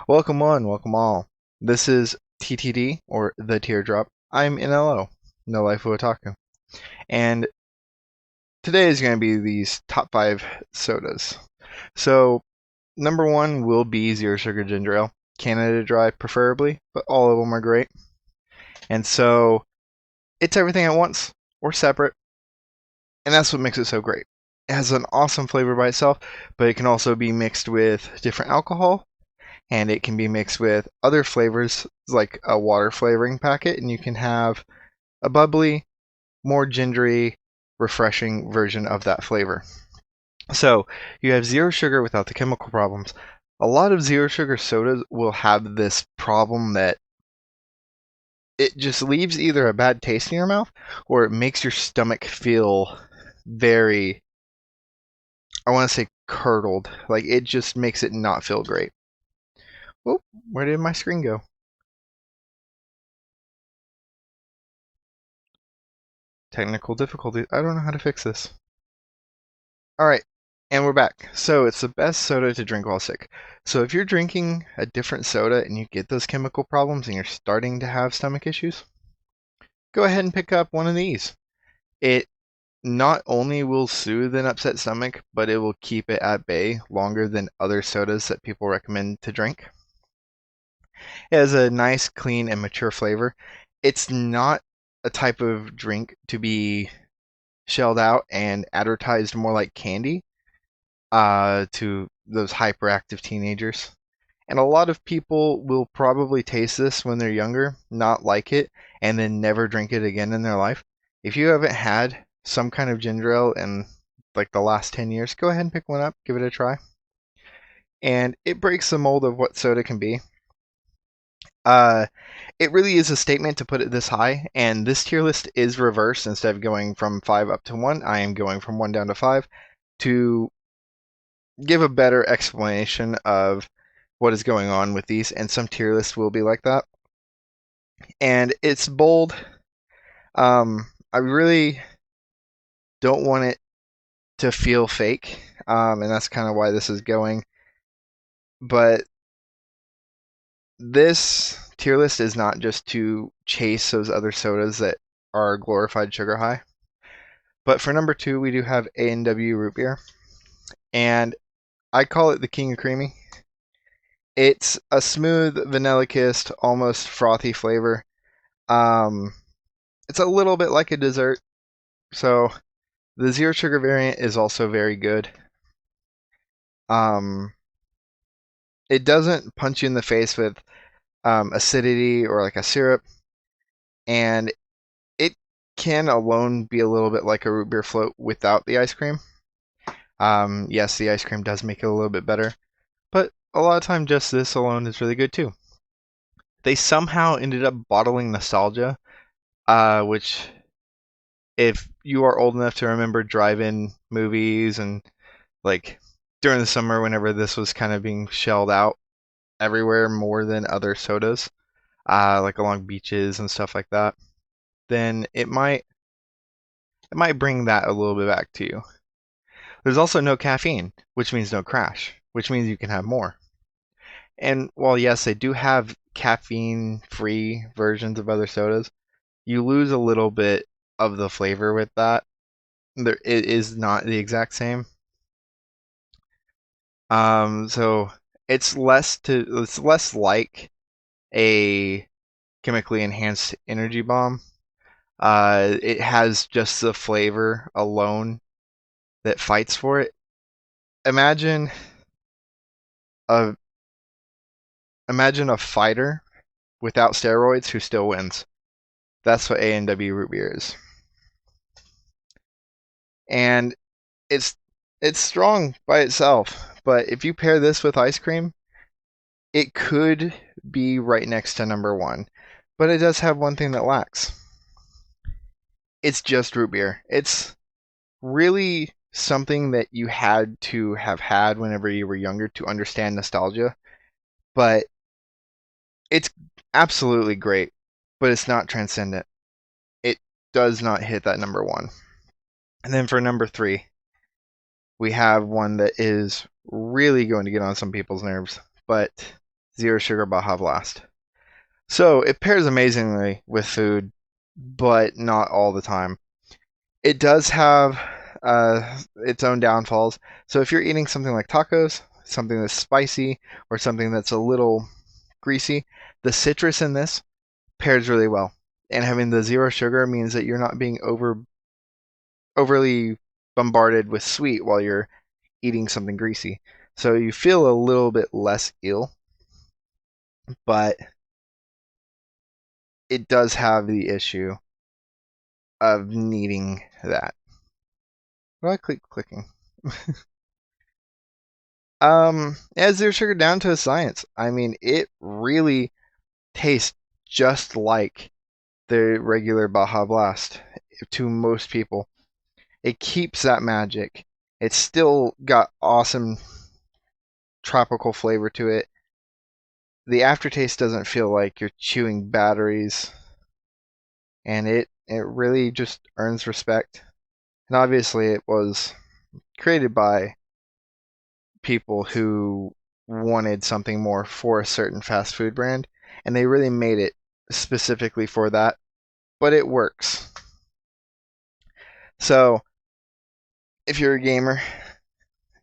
Welcome one, welcome all. This is TTD, or The Teardrop. I'm NLO, No Life of Otaku. And today is going to be these top 5 sodas. So, number 1 will be Zero Sugar Ginger Ale. Canada Dry, preferably, but all of them are great. And so, it's everything at once, or separate, and that's what makes it so great. It has an awesome flavor by itself, but it can also be mixed with different alcohol, and it can be mixed with other flavors like a water flavoring packet, and you can have a bubbly, more gingery, refreshing version of that flavor. So you have zero sugar without the chemical problems. A lot of zero sugar sodas will have this problem that it just leaves either a bad taste in your mouth or it makes your stomach feel very, I want to say, curdled. Like it just makes it not feel great. Oh, where did my screen go? Technical difficulties. I don't know how to fix this. Alright, and we're back. So it's the best soda to drink while sick. So if you're drinking a different soda and you get those chemical problems and you're starting to have stomach issues, go ahead and pick up one of these. It not only will soothe an upset stomach, but it will keep it at bay longer than other sodas that people recommend to drink. It has a nice, clean, and mature flavor. It's not a type of drink to be shelled out and advertised more like candy to those hyperactive teenagers. And a lot of people will probably taste this when they're younger, not like it, and then never drink it again in their life. If you haven't had some kind of ginger ale in like the last 10 years, go ahead and pick one up, give it a try. And it breaks the mold of what soda can be. It really is a statement to put it this high, and this tier list is reversed. Instead of going from 5 up to 1, I am going from 1 down to 5 to give a better explanation of what is going on with these, and some tier lists will be like that. And it's bold. I really don't want it to feel fake, and that's kind of why this is going. But this tier list is not just to chase those other sodas that are glorified sugar high. But for number 2, we do have A&W root beer, and I call it the king of creamy. It's a smooth, vanilla-kissed, almost frothy flavor. It's a little bit like a dessert, so the zero sugar variant is also very good. Um, it doesn't punch you in the face with acidity or like a syrup, and it can alone be a little bit like a root beer float without the ice cream. Yes, the ice cream does make it a little bit better, but a lot of time just this alone is really good too. They somehow ended up bottling nostalgia, which if you are old enough to remember drive-in movies and like during the summer whenever this was kind of being shelled out everywhere more than other sodas, like along beaches and stuff like that, then it might bring that a little bit back to you. There's also no caffeine, which means no crash, which means you can have more. And while yes, they do have caffeine-free versions of other sodas, you lose a little bit of the flavor with that. It is not the exact same. So it's less like a chemically enhanced energy bomb. It has just the flavor alone that fights for it. Imagine a imagine a fighter without steroids who still wins. That's what A&W root beer is. And it's it's strong by itself, but if you pair this with ice cream, it could be right next to number 1. But it does have one thing that lacks. It's just root beer. It's really something that you had to have had whenever you were younger to understand nostalgia, but it's absolutely great, but it's not transcendent. It does not hit that number 1. And then for number 3, we have one that is really going to get on some people's nerves, but Zero Sugar Baja Blast. So it pairs amazingly with food, but not all the time. It does have its own downfalls. So if you're eating something like tacos, something that's spicy, or something that's a little greasy, the citrus in this pairs really well. And having the zero sugar means that you're not being overly bombarded with sweet while you're eating something greasy. So you feel a little bit less ill, but it does have the issue of needing that. Why do I keep clicking? As zero sugar down to a science. I mean, it really tastes just like the regular Baja Blast to most people. It keeps that magic. It's still got awesome tropical flavor to it. The aftertaste doesn't feel like you're chewing batteries, and it really just earns respect. And obviously, it was created by people who wanted something more for a certain fast food brand, and they really made it specifically for that, but it works. So, if you're a gamer,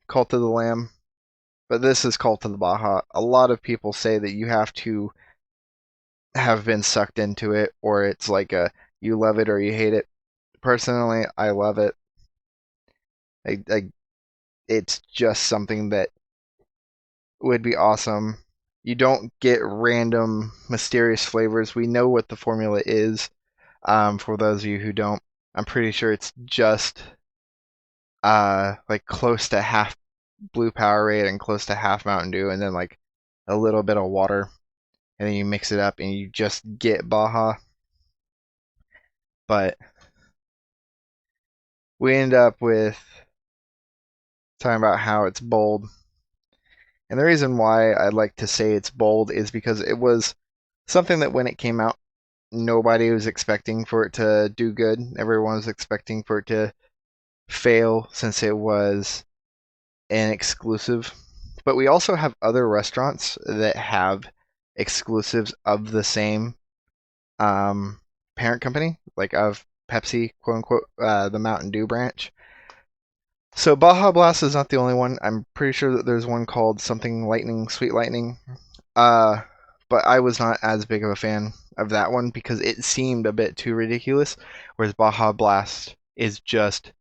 Cult of the Lamb, but this is Cult of the Baja. A lot of people say that you have to have been sucked into it, or it's like a you love it or you hate it. Personally, I love it. It's just something that would be awesome. You don't get random mysterious flavors. We know what the formula is. For those of you who don't, I'm pretty sure it's just like close to half Blue Powerade and close to half Mountain Dew, and then like a little bit of water, and then you mix it up and you just get Baja. But we end up with talking about how it's bold. And the reason why I'd like to say it's bold is because it was something that when it came out, nobody was expecting for it to do good. Everyone was expecting for it to fail since it was an exclusive. But we also have other restaurants that have exclusives of the same parent company, like of Pepsi, quote unquote, the Mountain Dew branch. So Baja Blast is not the only one. I'm pretty sure that there's one called something Lightning, Sweet Lightning. Uh, but I was not as big of a fan of that one because it seemed a bit too ridiculous. Whereas Baja Blast is just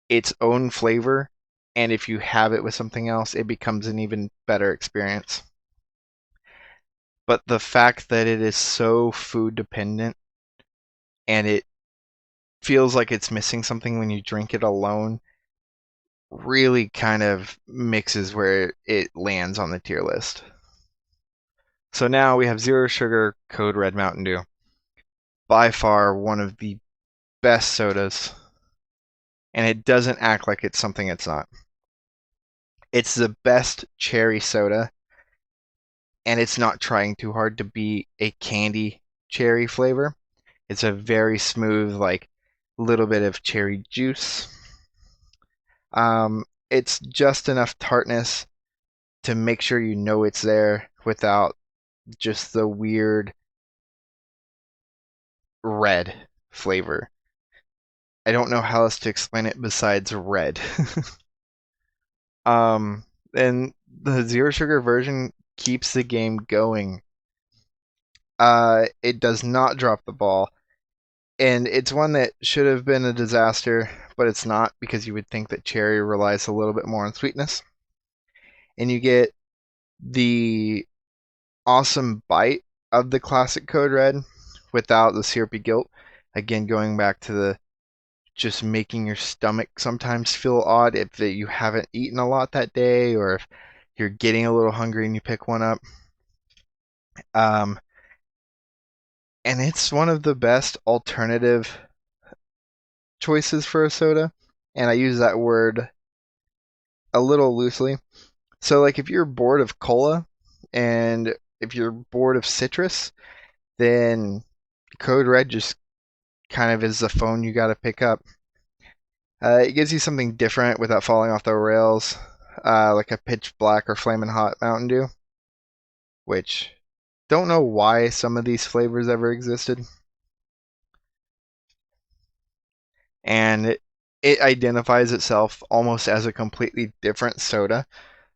its own flavor, and if you have it with something else, it becomes an even better experience. But the fact that it is so food dependent and it feels like it's missing something when you drink it alone really kind of mixes where it lands on the tier list. So now we have Zero Sugar Code Red Mountain Dew. By far one of the best sodas, and it doesn't act like it's something it's not. It's the best cherry soda, and it's not trying too hard to be a candy cherry flavor. It's a very smooth, like, little bit of cherry juice. It's just enough tartness to make sure you know it's there without just the weird red flavor. I don't know how else to explain it besides red. um, and the zero sugar version keeps the game going. It does not drop the ball, and it's one that should have been a disaster, but it's not because you would think that cherry relies a little bit more on sweetness, and you get the awesome bite of the classic Code Red without the syrupy guilt. Again, going back to the just making your stomach sometimes feel odd if you haven't eaten a lot that day or if you're getting a little hungry and you pick one up. Um, and it's one of the best alternative choices for a soda. And I use that word a little loosely. So, like, if you're bored of cola and if you're bored of citrus, then Code Red just kind of is the phone you got to pick up. It gives you something different without falling off the rails, like a pitch black or flaming hot Mountain Dew, which don't know why some of these flavors ever existed. And it identifies itself almost as a completely different soda.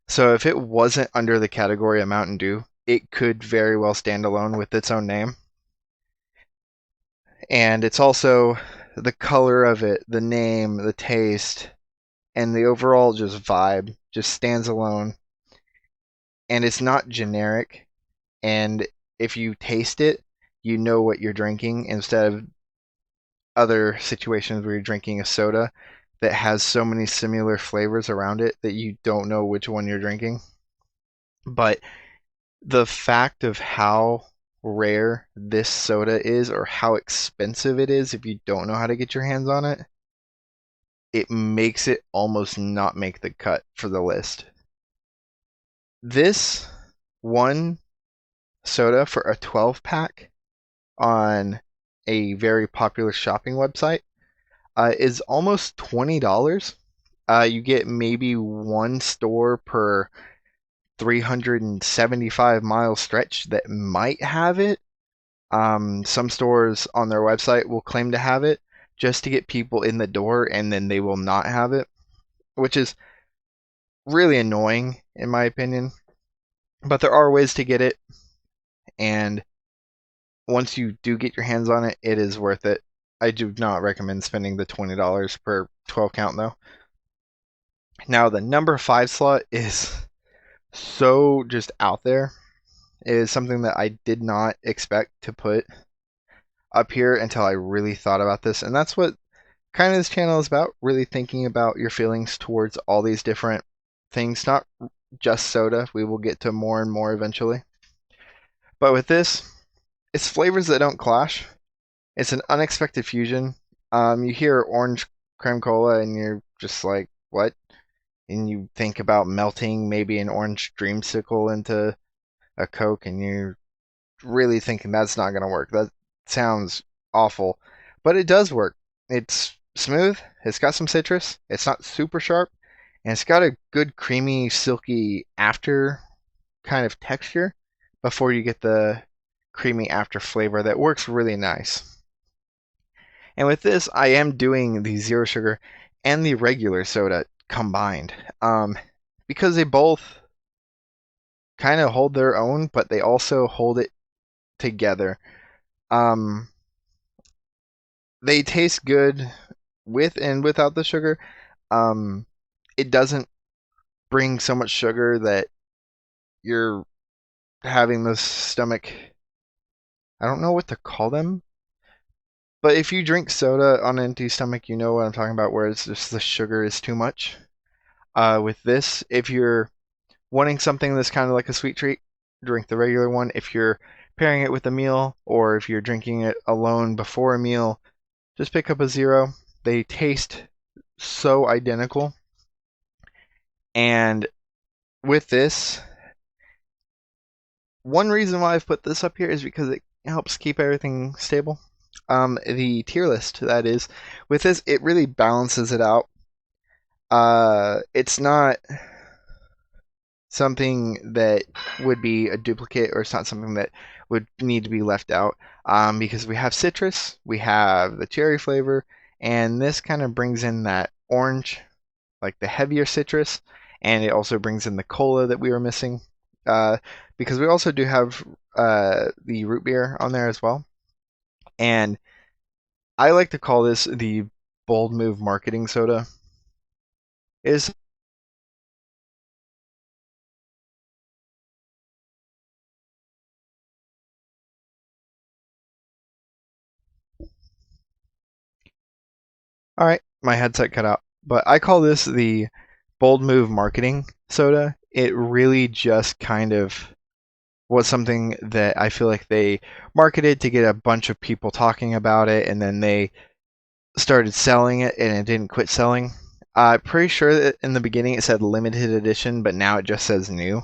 So if it wasn't under the category of Mountain Dew, it could very well stand alone with its own name. And it's also the color of it, the name, the taste, and the overall just vibe just stands alone. And it's not generic. And if you taste it, you know what you're drinking instead of other situations where you're drinking a soda that has so many similar flavors around it that you don't know which one you're drinking. But the fact of how rare this soda is, or how expensive it is if you don't know how to get your hands on it, it makes it almost not make the cut for the list. This one soda for a 12 pack on a very popular shopping website is almost $20. You get maybe one store per 375-mile stretch that might have it. Some stores on their website will claim to have it just to get people in the door, and then they will not have it, which is really annoying in my opinion. But there are ways to get it, and once you do get your hands on it, it is worth it. I do not recommend spending the $20 per 12 count though. Now the number 5 slot is so just out there. It is something that I did not expect to put up here until I really thought about this, and that's what kind of this channel is about, really thinking about your feelings towards all these different things, not just soda. We will get to more and more eventually. But with this, it's flavors that don't clash. It's an unexpected fusion. You hear orange creme cola and you're just like, what? And you think about melting maybe an orange dreamsicle into a Coke, and you're really thinking that's not going to work. That sounds awful. But it does work. It's smooth. It's got some citrus. It's not super sharp. And it's got a good creamy, silky after kind of texture before you get the creamy after flavor that works really nice. And with this, I am doing the zero sugar and the regular soda combined, because they both kind of hold their own, but they also hold it together. They taste good with and without the sugar. It doesn't bring so much sugar that you're having the stomach, I don't know what to call them, but if you drink soda on an empty stomach, you know what I'm talking about, where it's just the sugar is too much. With this, if you're wanting something that's kind of like a sweet treat, drink the regular one. If you're pairing it with a meal, or if you're drinking it alone before a meal, just pick up a zero. They taste so identical. And with this, one reason why I've put this up here is because it helps keep everything stable. The tier list, that is. With this, it really balances it out. It's not something that would be a duplicate, or it's not something that would need to be left out, because we have citrus, we have the cherry flavor, and this kind of brings in that orange, like the heavier citrus, and it also brings in the cola that we were missing, because we also do have the root beer on there as well. And I like to call this the bold move marketing soda. It is all right, my headset cut out. But I call this the bold move marketing soda. It really just kind of was something that I feel like they marketed to get a bunch of people talking about it, and then they started selling it, and it didn't quit selling. I'm pretty sure that in the beginning it said limited edition, but now it just says new.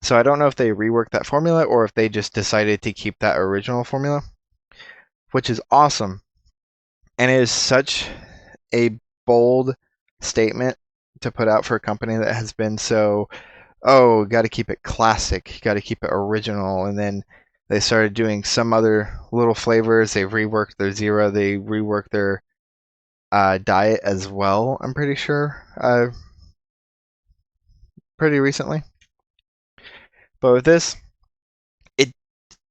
So I don't know if they reworked that formula or if they just decided to keep that original formula, which is awesome. And it is such a bold statement to put out for a company that has been so oh, got to keep it classic, got to keep it original, and then they started doing some other little flavors. They reworked their zero, they reworked their diet as well. I'm pretty sure, pretty recently. But with this, it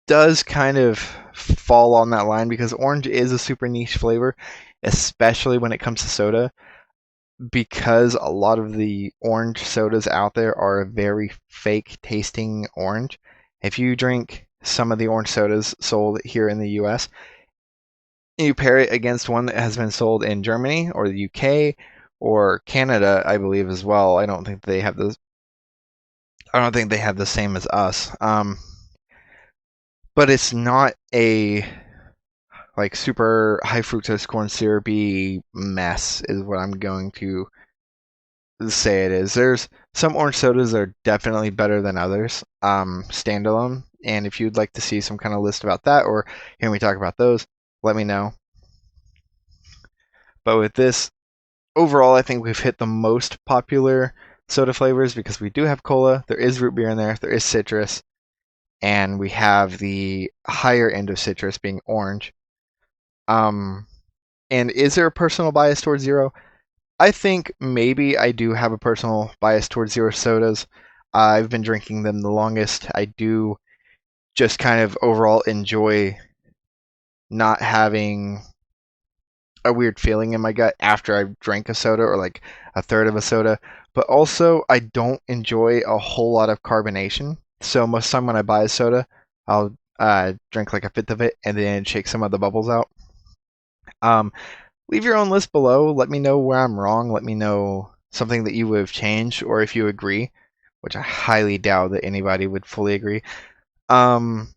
does kind of fall on that line because orange is a super niche flavor, especially when it comes to soda, because a lot of the orange sodas out there are very fake tasting orange. If you drink some of the orange sodas sold here in the US, and you pair it against one that has been sold in Germany or the UK or Canada, I believe as well. I don't think they have those. I don't think they have the same as us. But it's not a like super high fructose corn syrupy mess, is what I'm going to say it is. There's some orange sodas that are definitely better than others, standalone. And if you'd like to see some kind of list about that or hear me talk about those, let me know. But with this, overall, I think we've hit the most popular soda flavors because we do have cola, there is root beer in there is citrus, and we have the higher end of citrus being orange. Um, and is there a personal bias towards zero? I think maybe I do have a personal bias towards zero sodas. I've been drinking them the longest. I do just kind of overall enjoy not having a weird feeling in my gut after I drank a soda or like a third of a soda. But also, I don't enjoy a whole lot of carbonation. So most of the time when I buy a soda, I'll drink like a fifth of it and then shake some of the bubbles out. Um, Leave your own list below. Let me know where I'm wrong. Let me know something that you would have changed or if you agree, which I highly doubt that anybody would fully agree. Um,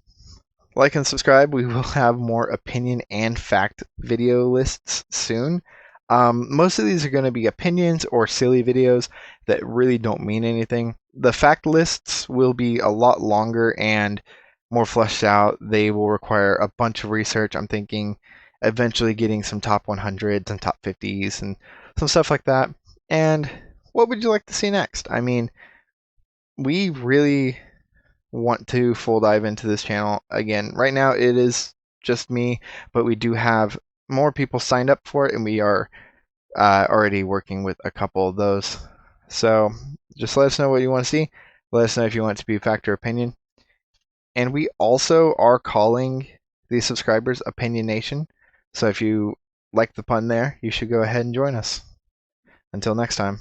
like and subscribe. We will have more opinion and fact video lists soon. Most of these are going to be opinions or silly videos that really don't mean anything. The fact lists will be a lot longer and more fleshed out. They will require a bunch of research. I'm thinking eventually getting some top 100s and top 50s and some stuff like that. And what would you like to see next? I mean, we really want to full dive into this channel again. Right now it is just me, but we do have more people signed up for it, and we are already working with a couple of those. So just let us know what you want to see. Let us know if you want it to be fact or opinion. And we also are calling these subscribers OpinionNation. So if you like the pun there, you should go ahead and join us. Until next time.